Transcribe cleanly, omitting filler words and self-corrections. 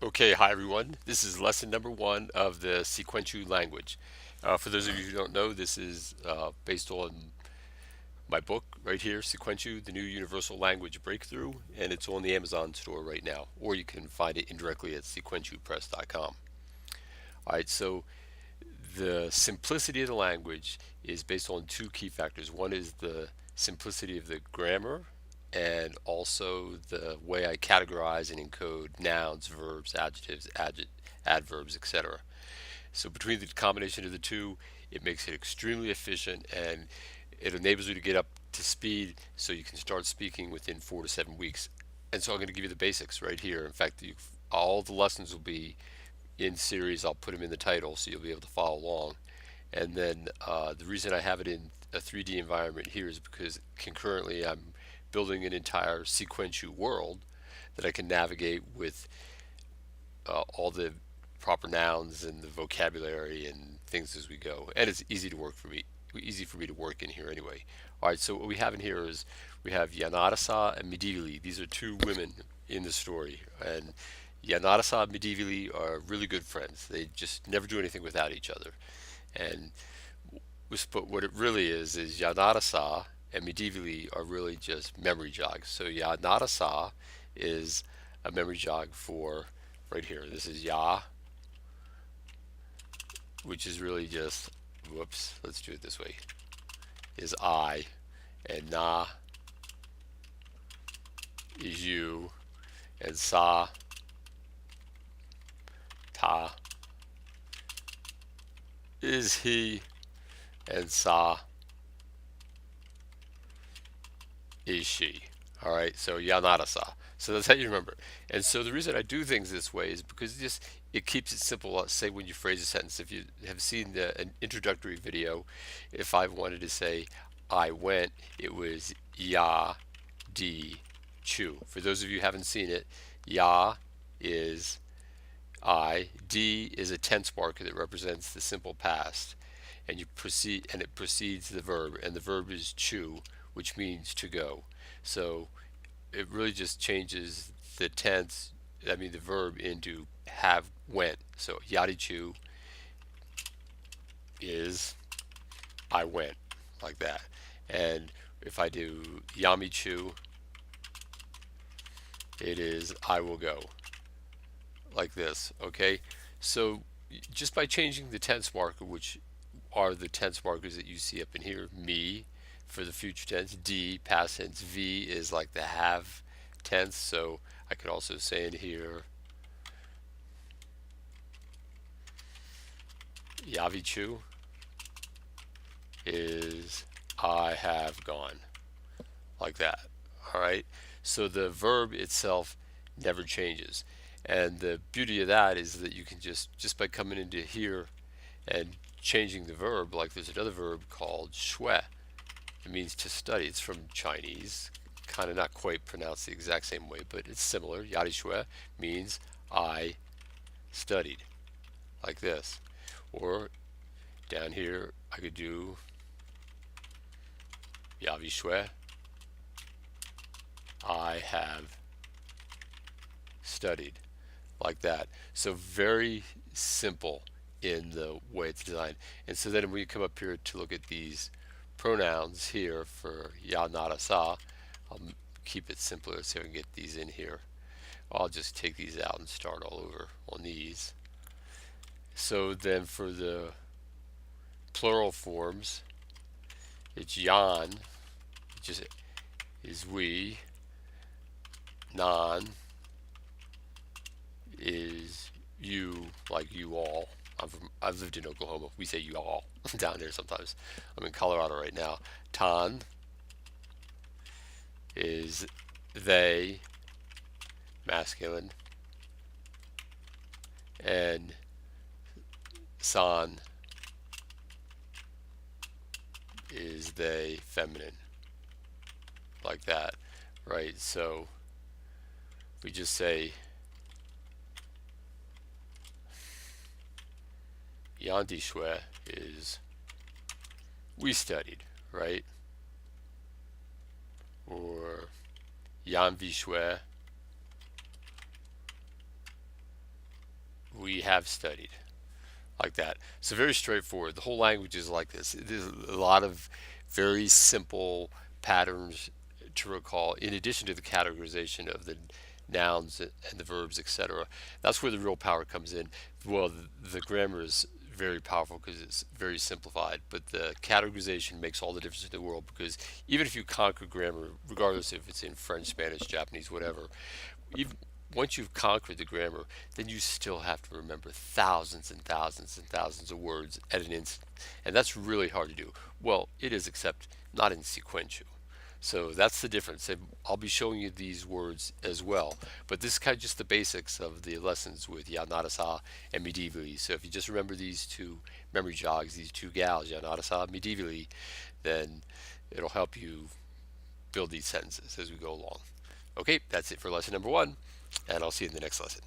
Okay, hi everyone. This is lesson number one of the Sikwenchu language. For those of you who don't know, this is based on my book right here, Sikwenchu, the New Universal Language Breakthrough, and it's on the Amazon store right now, or you can find it indirectly at sequenchupress.com. All right, so the simplicity of the language is based on two key factors. One is the simplicity of the grammar, and also the way I categorize and encode nouns, verbs, adjectives, adverbs, etc. So between the combination of the two, it makes it extremely efficient, and it enables you to get up to speed so you can start speaking within 4 to 7 weeks. And so I'm going to give you the basics right here. In fact, all the lessons will be in series. I'll put them in the title so you'll be able to follow along. And then the reason I have it in a 3D environment here is because concurrently I'm building an entire Sikwenchu world that I can navigate with all the proper nouns and the vocabulary and things as we go. And it's easy for me to work in here anyway. All right, so what we have in here is we have Yanadasa and Medivali. These are two women in the story, and Yanadasa and Medivali are really good friends. They just never do anything without each other. And but what it really is Yanadasa and Medivali are really just memory jogs. So Yanadasa is a memory jog for right here. This is Ya, which is really just, whoops, let's do it this way, is I, and Na is you, and Sa, Ta is he, and Sa is she. All right, so Yanadasa. So that's how you remember. And so the reason I do things this way is because it keeps it simple. Let's say when you phrase a sentence, if you have seen an introductory video, if I wanted to say I went, it was Ya Di Chu. For those of you who haven't seen it, Ya is I, D is a tense marker that represents the simple past, and it precedes the verb, and the verb is chu, which means to go. So it really just changes the tense, I mean the verb, into have went. So yadichu is I went, like that. And if I do yamichu, it is I will go, like this. Okay, so just by changing the tense marker, which are the tense markers that you see up in here, me for the future tense, D past tense, V is like the have tense. So I could also say in here Yavichu is I have gone, like that. All right, so the verb itself never changes, and the beauty of that is that you can just by coming into here and changing the verb, like there's another verb called shui. It means to study. It's from Chinese, kind of not quite pronounced the exact same way, but it's similar. Yadi shui means I studied, like this. Or down here I could do yavi shui, I have studied, like that. So very simple in the way it's designed. And so then when we come up here to look at these pronouns here for ya, nada, sa, I'll keep it simpler so I can get these in here. I'll just take these out and start all over on these. So then for the plural forms, it's yan, which is we, nan is you, like you all. I've lived in Oklahoma. We say you all down there sometimes. I'm in Colorado right now. Tan is they, masculine, and san is they, feminine, like that, right? So we just say Yanti Shwe is we studied, right? Or Yan Vi Shwe we have studied. Like that. So very straightforward. The whole language is like this. There's a lot of very simple patterns to recall, in addition to the categorization of the nouns and the verbs, etc. That's where the real power comes in. Well, the grammar is very powerful because it's very simplified, but the categorization makes all the difference in the world, because even if you conquer grammar, regardless if it's in French, Spanish, Japanese, whatever, even once you've conquered the grammar, then you still have to remember thousands and thousands and thousands of words at an instant. And that's really hard to do. Well, it is, except not in Sikwenchu. So that's the difference. And I'll be showing you these words as well. But this is kind of just the basics of the lessons with Yanarasa and Medievally. So if you just remember these two memory jogs, these two gals, Yanarasa, Medievally, then it'll help you build these sentences as we go along. Okay, that's it for lesson number 1, and I'll see you in the next lesson.